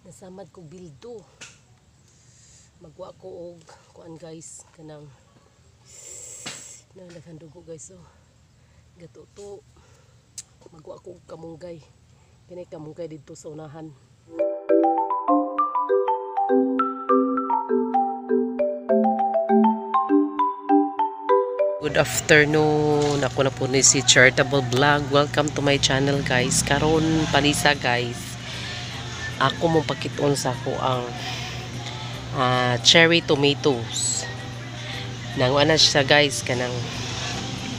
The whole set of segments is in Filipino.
nasamad ko bildo. Magwa ko og kuan guys kanang nagdaghang dugo guys. So gatuto magwa ko og kamunggay. Kini kamunggay dito sa unahan. Good afternoon. Ako na po ni si Charitable Vlog. Welcome to my channel guys. Karon panisa guys. Ako mong pakiton sa ko ang cherry tomatoes. Nang ana siya guys kanang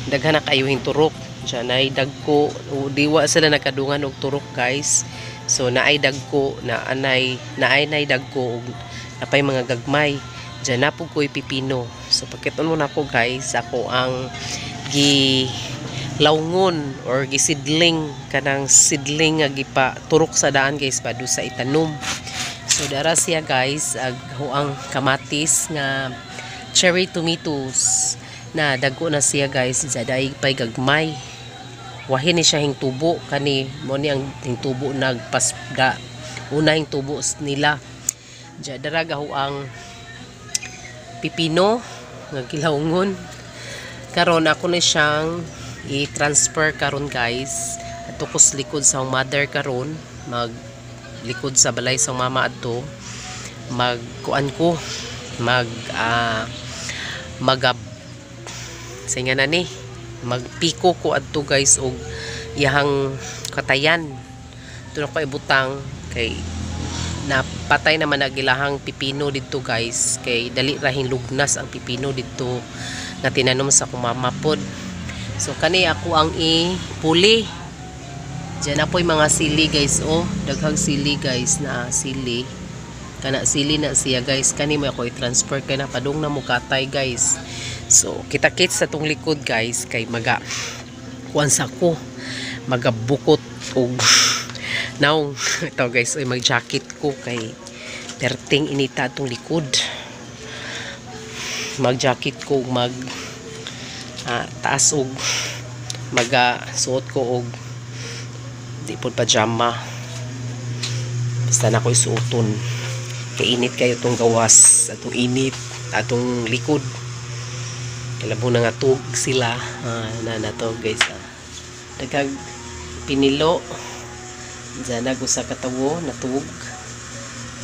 daghan na kayo hing turok. Diyan ay dagko diwa sila nakadungan og turok guys. So naay dagko na anay naay dagko og napay mga gagmay. Diyan na po ko'y pipino. So, pakiton mo na ako guys. Ako ang gilawngon or gisidling. Kanang sidling nga gipa turok sa daan guys. Pado sa itanom. So, dara siya guys. Ang kamatis nga cherry tomatoes. Na dago na siya guys. Daday pa'y gagmay. Wahin ni siya hing tubo. Kani mo ni ang hing tubo nagpasda. Una hing tubo nila. Diyan dara gaho ang pipino nga gilawngon. Karon ako na siyang i-transfer karon guys adto ko sa likod sa mother karon, mag likod sa balay sa mama adto, magkuan ko singa na ni magpiko ko adto guys og iyahang katayan. Tuno ko ibutang kay napatay naman nagilahang pipino dito guys, kay dali rahing lugnas ang pipino dito na tinanom sa kumama pod. So kani ako ang ipuli. Diyan na po yung mga sili guys. Oh, daghang sili guys na sili. Kana sili na siya guys. Kani mo ako i-transfer kay na padung na mo katay guys. So kita-kits sa tong likod guys kay maga kuan sa ko magabukot og now, ito guys, ay mag-jacket ko kay perting inita itong likod. Mag-jacket ko, taas og suot ko og di po pajama. Basta na ko isuoton. Kay init kayo itong gawas, atong init, atong likod. Kalabo na nga tug sila. Na to guys. Dagag pinilo. Diyan na sa katawo natug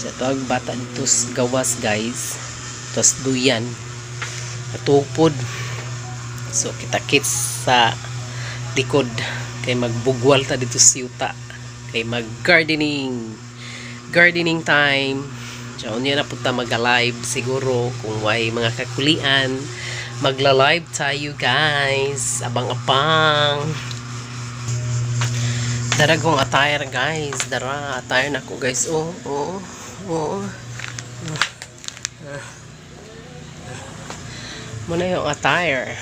sa tuag bata dito gawas guys, tos duyan natug pod. So kita kits sa likod kay magbugwal ta dito sa yuta kay mag gardening time. Diyan niya na punta mag-live siguro kung may mga kakulian, magla-live tayo guys. Abang-abang. Dara kong attire guys. Dara attire na ko guys. Muna yung attire.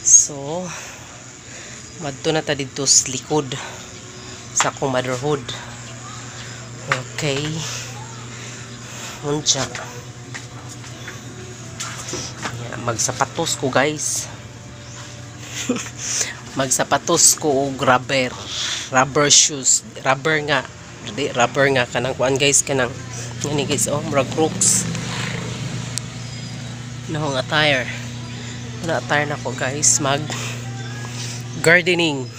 So madto na ta dito sa likod sa akong motherhood. Okay. Munja. Magsapatos ko guys. Magsapatos ko og rubber shoes, rubber nga kanang kuan guys, kanang ngani guys, murag Crocs nahong attire na ko guys. Mag gardening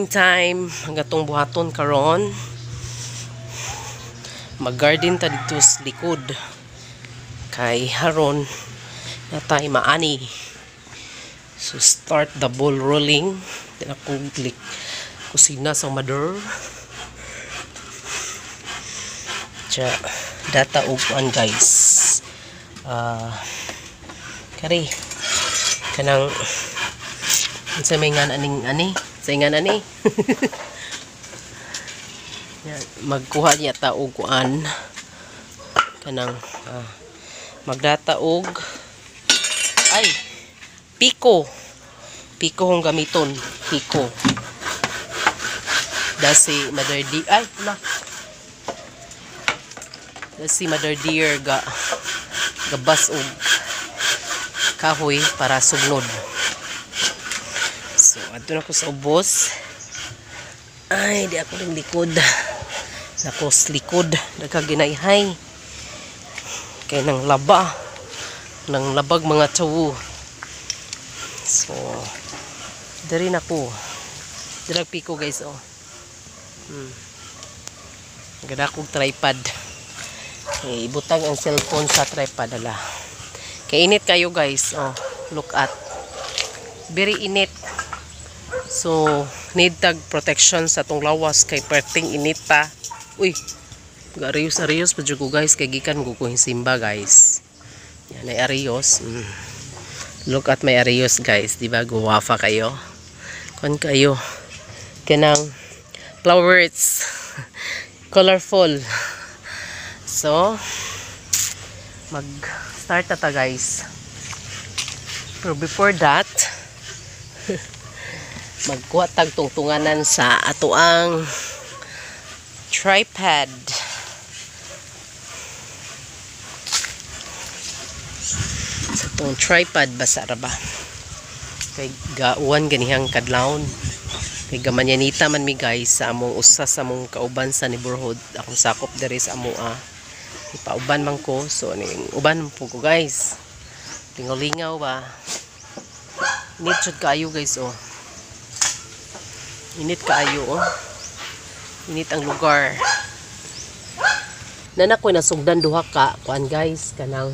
time hanggatong buhaton karon. Mag garden ta dito sa likod kay haron na tay maani. So start the ball rolling. Then ako click kusina sa mother. Data upuan guys. Kari kanang sa may nga aning ani. Sa nga ani. Magkuha niya ta og kuan kanang magdata og piko hong gamiton. Piko dasi mother deer dasi mother deer gabas og kahoy para sugnod. So adto na ko sa ubos. Ay di ako ning likod. Sakos likod nagkaginayhay kay nang laba nang labag mga tsawo. So dari na ko dirag piko guys oh. Ganda kong tripod. Okay, ibutang ang cellphone sa tripod ala. Kay init kayo guys oh. Look at very init. So need tag protection sa tong lawas kay perting init pa. Uy, arios pa ko guys kay gikan ko kung simba guys. Yan ay arios. Look at my arios guys, di ba? Guwafa kayo. Kon kayo kanang flowers colorful. So mag start ta guys. Pero before that magkuha tag tungtunganan sa atoang tripod. Sa itong tripod basa ra ba kay gauwan ganihang kadlawon kay gamanyanita man mi guys sa among usa sa among kauban sa neighborhood akong sakop diri sa amoa ipauban man ko so ning uban po ko guys lingaw-lingaw ba init jud kaayo guys oh init kaayo oh init ang lugar nana ko nasugdan duha ka kuan guys kanang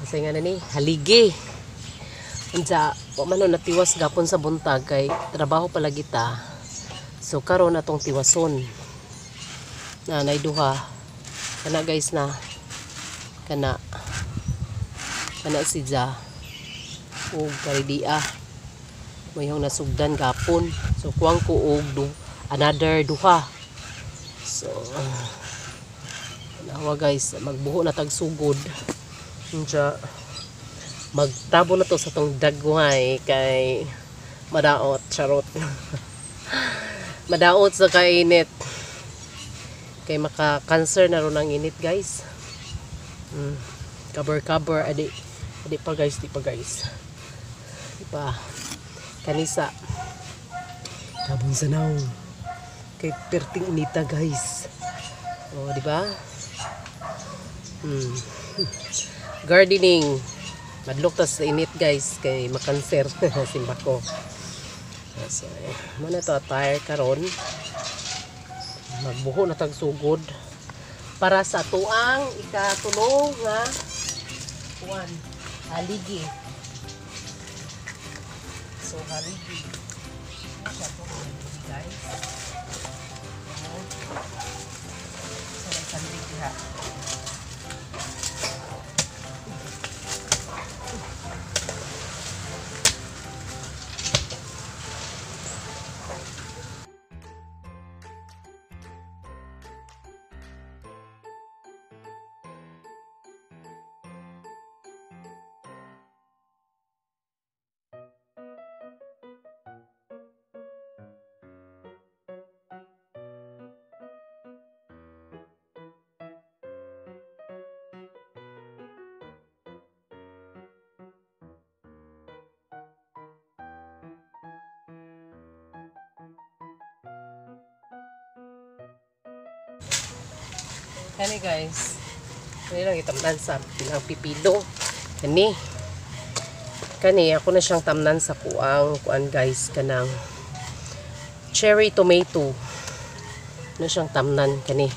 say nga na ni haligi unsa wa man natiwas gapon sa buntag kay trabaho palagi ta so karon atong tiwason na nay duha kana guys na kana si Ja o karidia mayong nasugdan gapon so kuwang ko og another duha so nawa guys magbuho na tag sugod unsa magtabo na to sa tong dagway kay madaot charot madaot sa kainit kay maka cancer na ron ang init guys cover adi pa guys di pa kanisa tabon sa naw kay perting inita guys oh di ba gardening madlok tas sa init guys kay makanser simba ko so muna to attire karon magbuho na tag sugod para sa tuang ikatulong nga kuan haligi so haligi siya to guys sa sandig ha kani guys kani lang itamnan sa pilang pipilo kani ako na siyang tamnan sa kuan guys kanang cherry tomato na siyang tamnan kani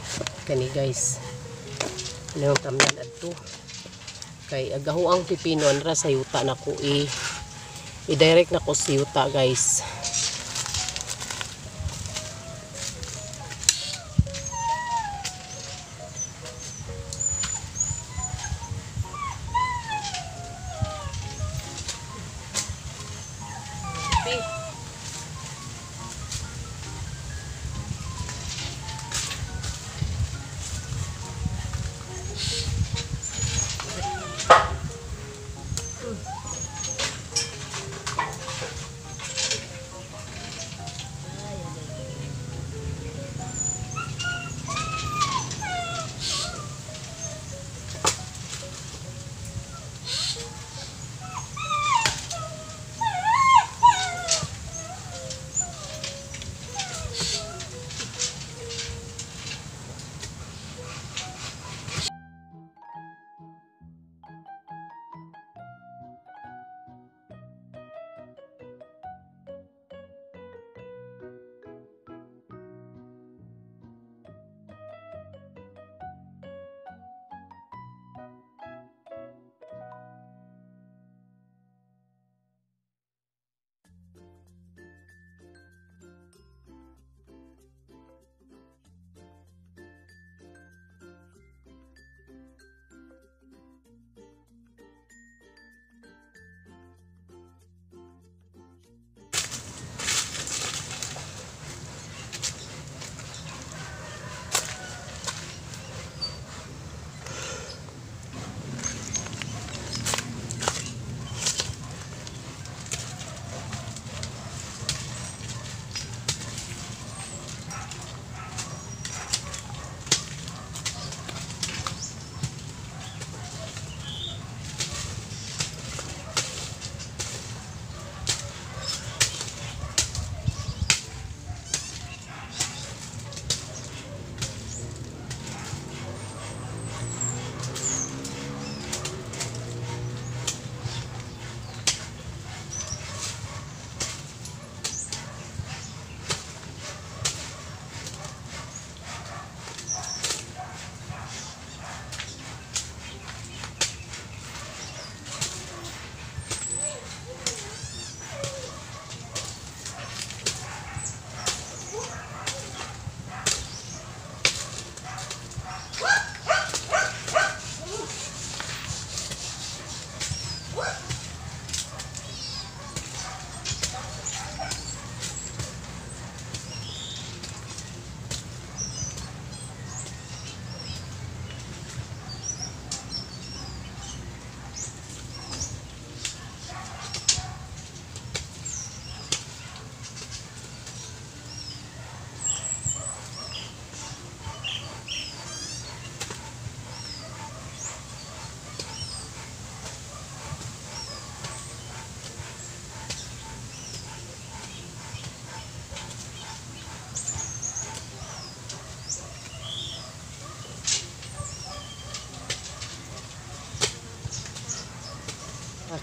guys ano yung tamnan adto kay agaho ang pipino anra sa yuta na ko i-direct na ko sa yuta guys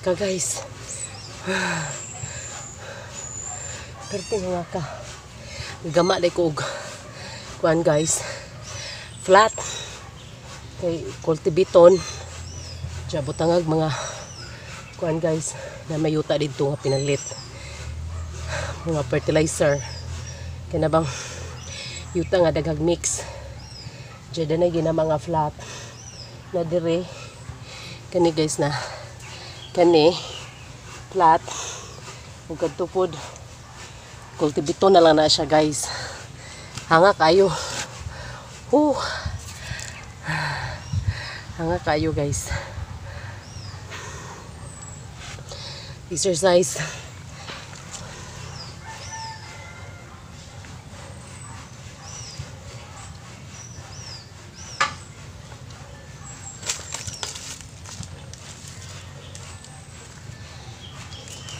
ka guys. Perte nga ka. Gama day ko og kuan guys. Flat. Kay kultibiton. Diya butangag mga kuan guys na mayuta dito nga pinalit. Mga fertilizer. Kaya na bang yuta nga daghag mix. Diya na gina mga flat. Na dire. Kani guys na. Kani. Flat. Ug kadto pod. Kultibiton na lang na siya guys. Hanga kayo. Hanga kayo guys. Exercise.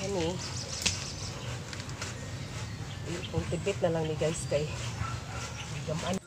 Kani. Kultibit na lang ni guys kay gamaan.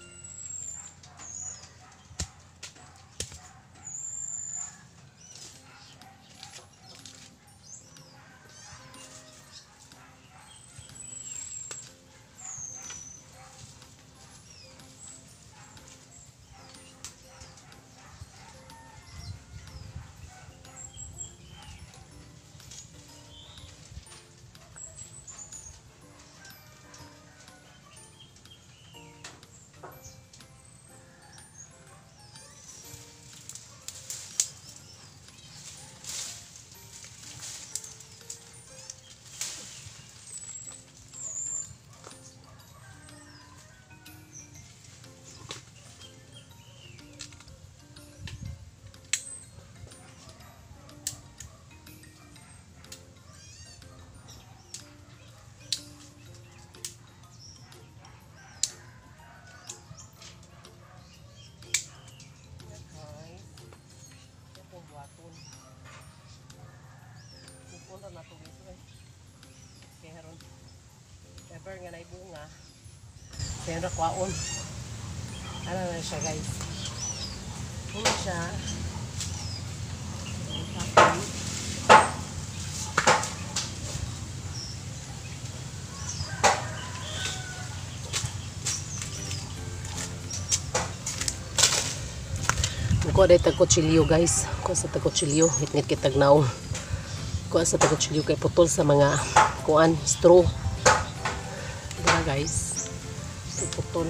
Pupunta na ito guys. Kaya haron. Ever nga na ibunga. Kaya nakwaon. Ano na siya guys. Ano siya. Kuha day tagkutsilyo guys. Kuha sa tagkutsilyo. Hitngit kitag naong. Kuha sa tagkutsilyo kay putol sa mga kuan straw. Diba guys? Putol.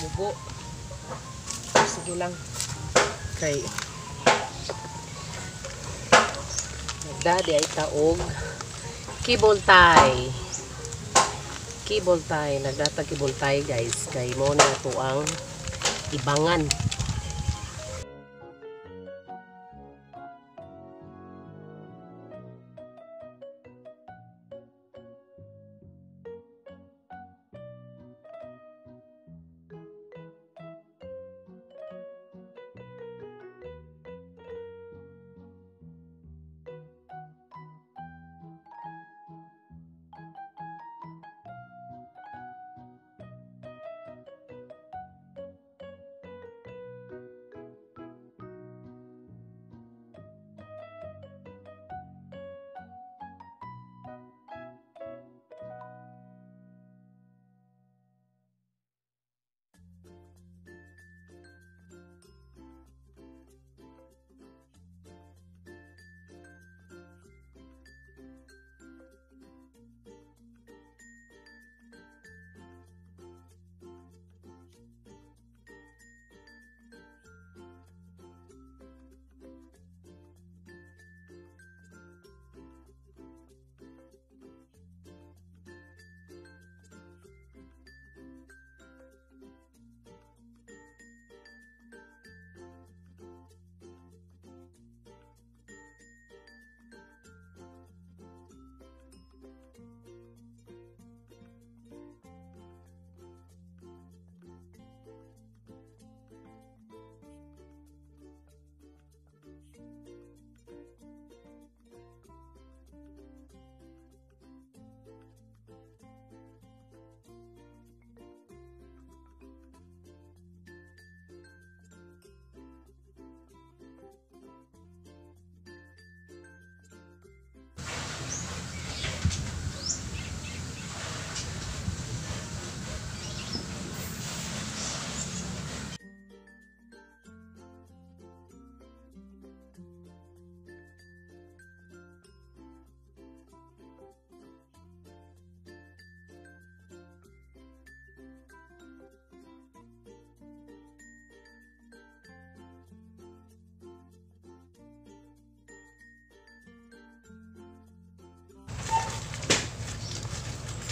Bubo. Sige lang. Okay. Nagdadi ay taog. Kibultay. Kibultay. Nagdata kibultay guys. Kay mo na ito ang ibangan.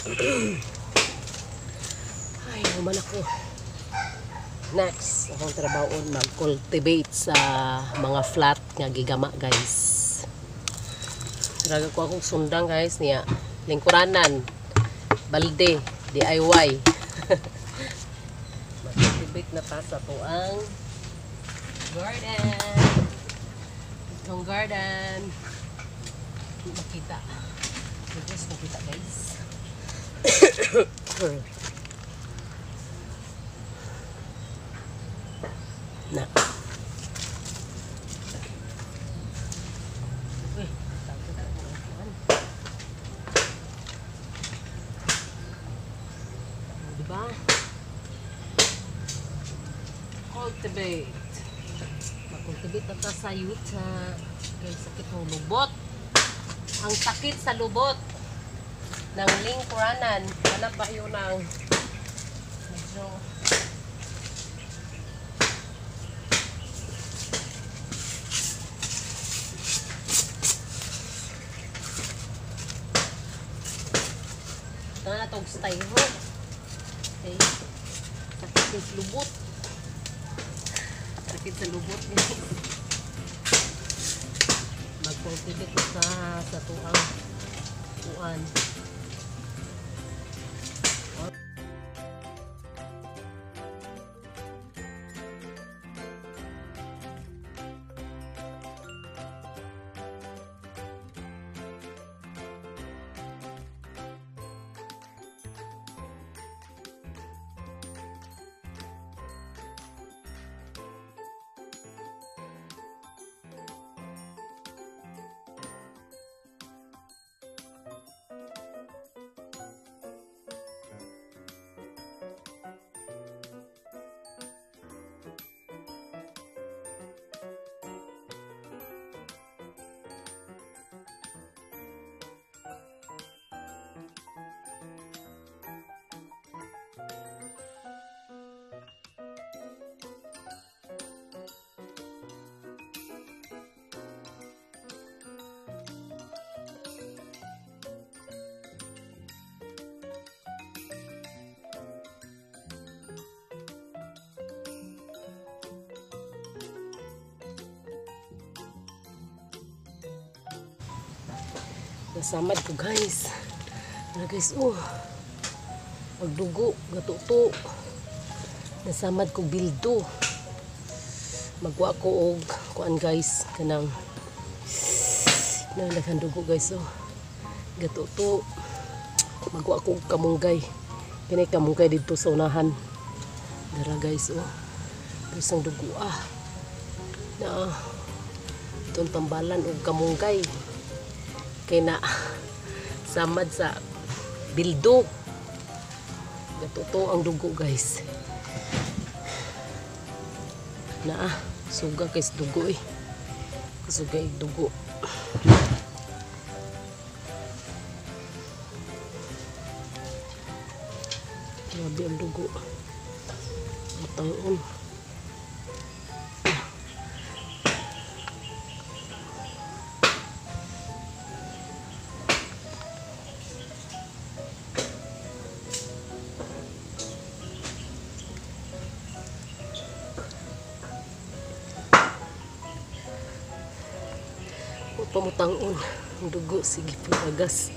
Ay, naman ako. Next, akong trabaho mag-cultivate sa mga flat nga gigama, guys. Taraga ko akong sundang, guys, niya. Lingkuranan. Balde. DIY. Mag-cultivate na ta sa tuang garden. Itong garden. Makita. Guys, makita, guys. Na. Uy, tapos na ang upuan. Diba? Cultivate. Mag-cultivate na ta sa yuta. Kaya sakit ng lubot. Ang sakit sa lubot ng lingkuranan. Hanap ba yun ng medyo ito na itong styro. Okay. Sakit sa lubot. Sakit sa lubot. Mag-cultivate sa tuang uan. Nasamad ko, guys. Ano, guys, magdugo, gatuto. Nasamad ko bildo. Magwa ko og kuan, guys, kanang naghan dugo, guys. Gatuto. Magwa ko og kamunggay. Kinay kamunggay dito sa unahan. Dara, guys, Tapos ang dugo, na itong tambalan og kamunggay. Kaya na samad sa bildo. Gatuto ang dugo, guys. Na suga, guys, dugo Sugay dugo. Grabe ang dugo. Matang-on. Pamutang-on ang dugo, sige pag-agas.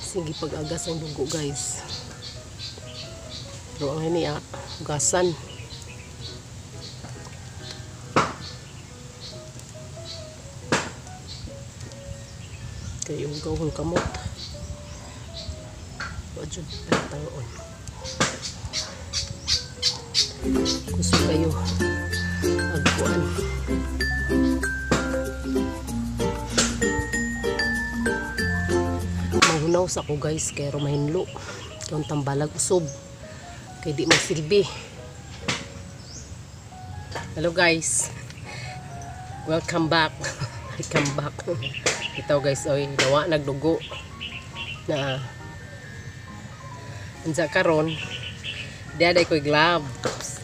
Sige pag-agas ang dugo, guys. Pero ang ini gasan. Kayo gawang kamot. Wajud pagtang-on. Gusto kayo agpuan. Mahunaw sa ko, guys, kaya rumahinlo kung tambalag usob kaya di magsilbi. Hello, guys, welcome back. Welcome back. Ito, guys, nawa nagdugo na ansa karon diaday ko'y gloves.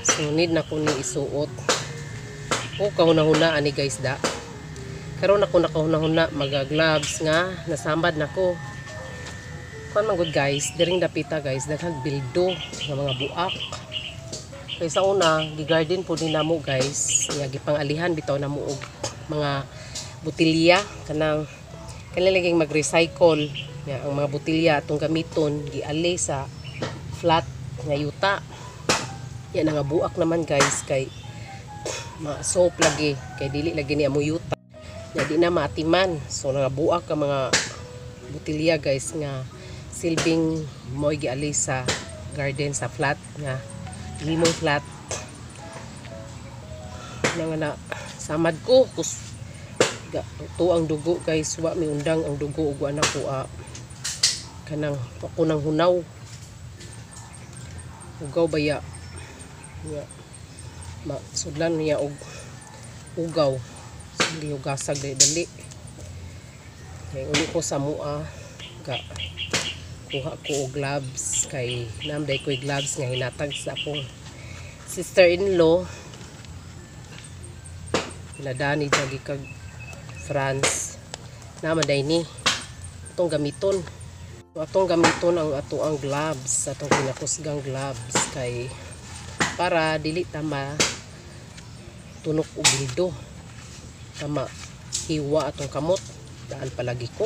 So need na ko ni isuot. Kahuna-huna ani, guys, da. Karon ako nakahuna-huna mag-gloves nga nasamad nako. Kuan man gud guys, diring dapita guys, daghang bildo nga mga buak. Kay sa una, gi-garden po din namo guys, nga gipangalihan bitaw namo og mga botilya kanang laging mag-recycle nga ang mga botilya atong gamiton giali sa flat nga yuta. Yan nga buak naman guys kay soap lagi kay dili lagi ni amo yuta. Ya di na maatiman. So nangabuak ka mga botilya guys nga silbing mo'y giali sa garden sa flat nga limong flat. Nga na samad ko to ang dugo guys, wa mi undang ang dugo ug anak ko kanang ako nang hunaw. Ugaw baya. Ya. Sudlan niya og ugaw. Hindi hugasag dali. Kaya uli ko sa mua ga kuha ko og gloves kay namday ko gloves nga hinatag sa akong sister-in-law pinadani jagi kag France namaday ni atong gamiton. So, atong gamiton ang atoang gloves, atong kinakusgang gloves kay para dili tama tunok og bildo. Tama hiwa atong kamot daan palagi ko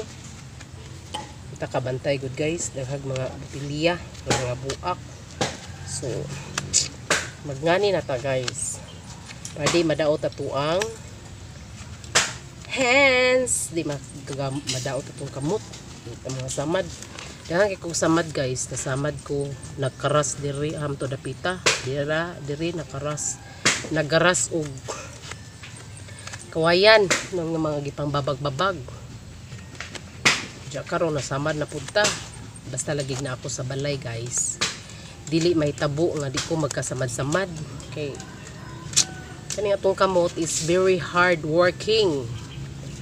kita kabantay good guys daghag mga botilya mga buak. So magngani na ta guys para di madaot atuang hands, di madaot atong kamot ang mga samad. Daghang kay kong samad guys, nasamad ko nagkaras diri to dapita diri nakaras nagaras og kawayan ng mga gipang babag-babag. Diya karon nasamad na punta. Basta lagi na ako sa balay guys. Dili may tabo nga di ko magkasamad-samad. Okay. Kani atong kamot is very hard working.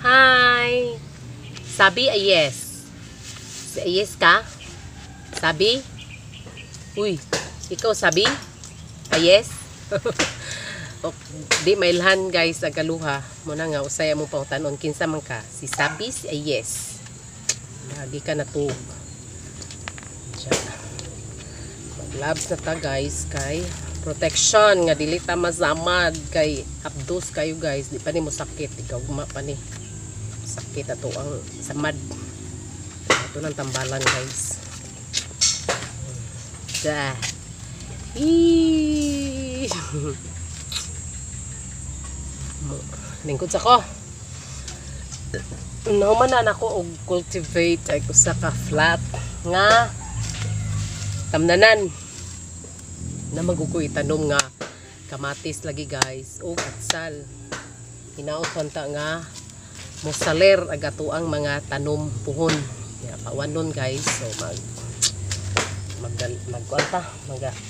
Hi. Sabi yes. Yes ka? Sabi? Uy, ikaw sabi? Yes? Di mailhan guys agaluha mo na nga usay mo pang tanon kinsa man ka si Sabi si yes lagi ka natug mag-gloves na ta guys kay protection nga dili ta masamad kay hapdos kayo guys di pa ni mo sakit ikaw guma pa ni sakit ato ang samad ito ng tambalan guys lingkod sa ko naumanan ako og cultivate ay usa ka flat nga tamnanan na magugoy tanom nga kamatis lagi guys o atsal hinaot ta nga mosaler agatuang mga tanom puhon ya pawanon guys. So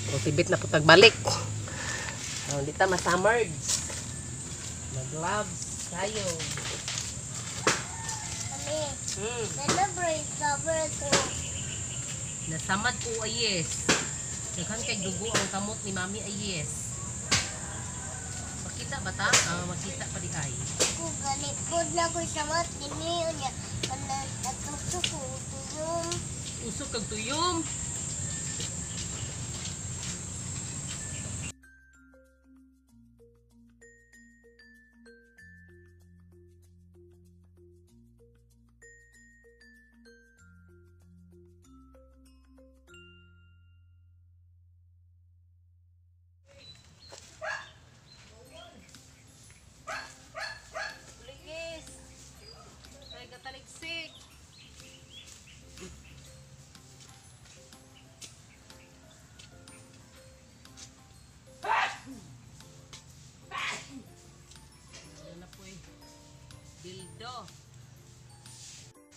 cultivate na putag balik hindi ta masamard mag-gloves tayo. Nasamad ko ay yes. Daghan kay dugo ang kamot ni mami ay yes. Makita ba ta? Makita pa di ay. Ko ganit pod na ko samad dinhi unya kana natusok ko tuyom. Usok kag tuyom. Taligsik. Yan na po eh. Dildo.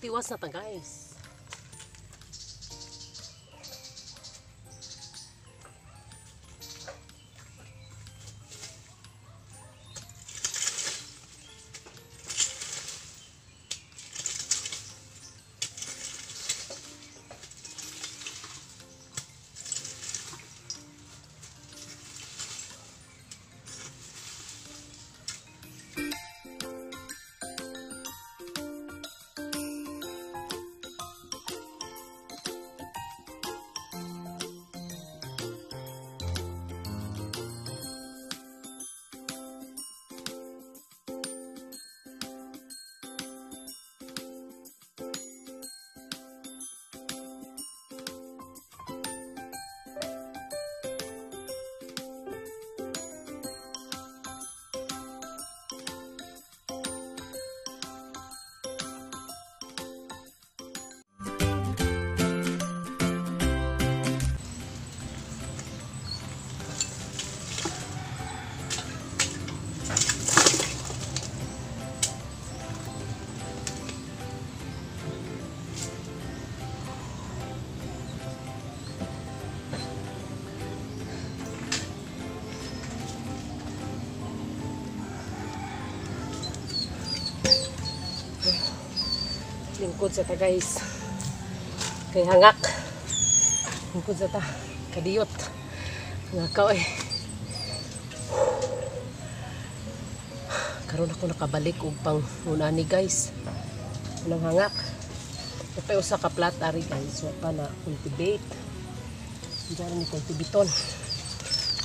Tiwas na ta guys. Lingkod sa ta guys. Kay hangak. Lingkod sa ta. Kadiyot. Ngakaw eh. Karon ako nakabalik og pang unani guys. Unang hangak. Kapay usa ka plat ari guys. Wa pa na cultivate. Diyan ni cultivaton.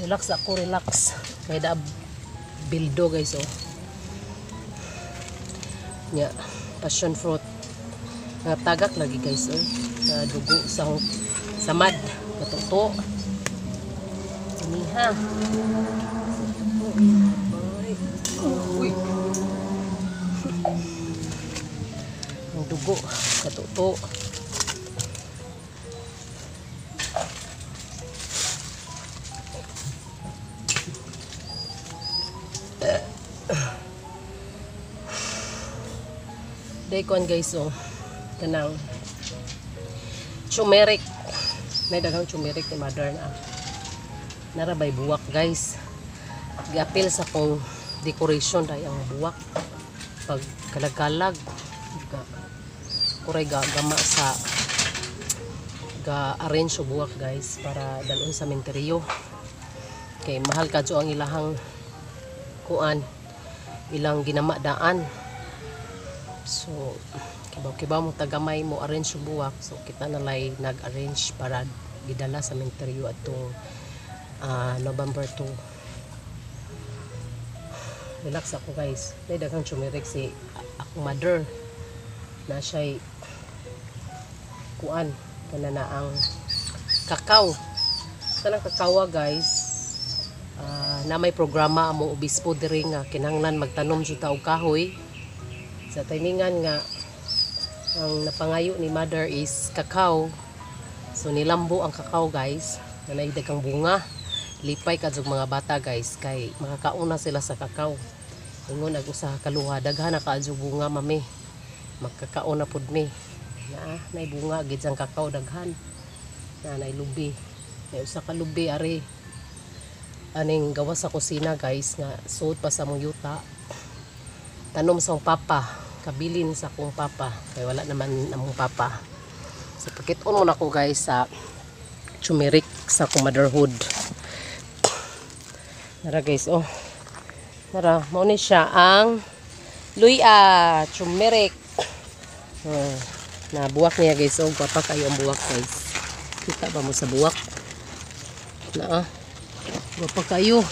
Relax ako, relax. Kaya da bildo guys oh. Nya, passion fruit. Tagak lagi guys oh. Dugo sa mad. Katuto. Siniha. Uy. Ang dugo. Katuto. Daikon guys oh. Kanang turmeric. May daghang turmeric ni mother na. Narabay buwak guys. Giapil sa kong decoration dahil ang buwak. Pag kalag-kalag. Kuray gama sa ga-arrange o buwak guys para dalon sa menteryo. Kay mahal kadyo ang ilahang kuan. Ilang ginama daan. So, kibaw-kibaw mo tagamay mo arrange yung buwak. So, kita nalay nag-arrange para gidala sa menteryo atong November 2. Relax ako guys. May daghang turmeric si akong mother na siya'y kuan. Kana na ang kakao. Kanang kakawa guys. Na may programa among obispo diri nga kinahanglan magtanom jud ta og kahoy. Sa timingan nga ang napangayo ni mother is kakao. So nilambo ang kakao guys. Nanay daghang bunga. Lipay kadzog mga bata guys kay makakauna sila sa kakao. Ingon ag usa ka kaluha daghan na kadzog bunga mami. Magkakauna pud mi. Nay bunga gid sang kakao daghan. Nay lubi. Nay usa ka lubi ari aning gawas sa kusina guys nga suot pa sa mong yuta. Tanom sa papa, kabilin sa akong papa kay wala naman among papa. So pakit-on mo na ko guys sa turmeric sa akong motherhood. Nara guys oh. Nara mo ni siya ang luya turmeric. Na buwak niya guys oh, papa kayo ang buwak guys. Kita ba mo sa buwak? Na papa kayo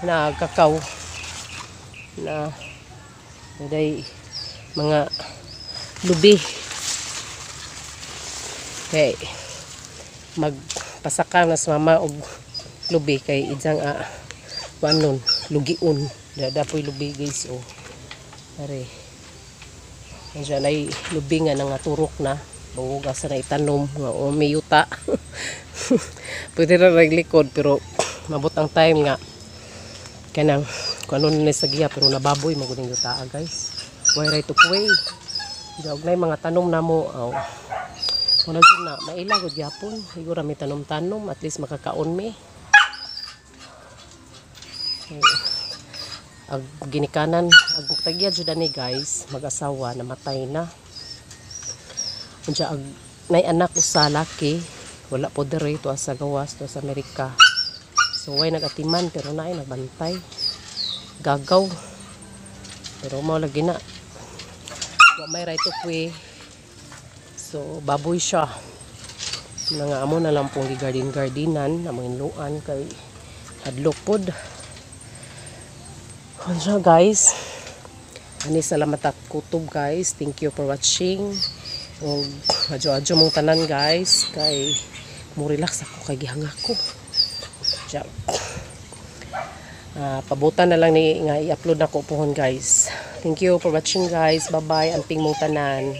na kakao na day mga lubi. Okay. Magpasaka na sa mama og lubi kay idzang wanon lugiun. Dapoy lubi guys oh. Are. Andiyan ay lubi nga nga turok na. Buga sa na itanom nga umiyuta. Pwede na naglikod pero mabot ang time nga kanang kung ano na sa giya pero nababoy maguning yuta guys. Why right to way. Diog na mga tanom na mo. Wala dyan na maila gud yapon. Siguro may tanom-tanom at least makakaon mi. Ag ginikanan ag tagya jud ani guys mag-asawa namatay na. Unsa ag nay anak usa laki wala po dere to sa gawas to sa Amerika. So way nagatiman pero naay nagbantay. Gagaw. Pero mao lagi na. Wa may right of way. So baboy siya. Nga amo na lang pong garden-gardenan among inluan kay hadlok pod. Unsa guys? Ani salamat at kutob guys. Thank you for watching. Og adyo-adyo mong tanan guys kay mo relax ako kay gihanga ko. Diyan. Pabutan na lang ni nga i-upload na ko pohon guys. Thank you for watching guys. Bye bye. Anting mong tanan.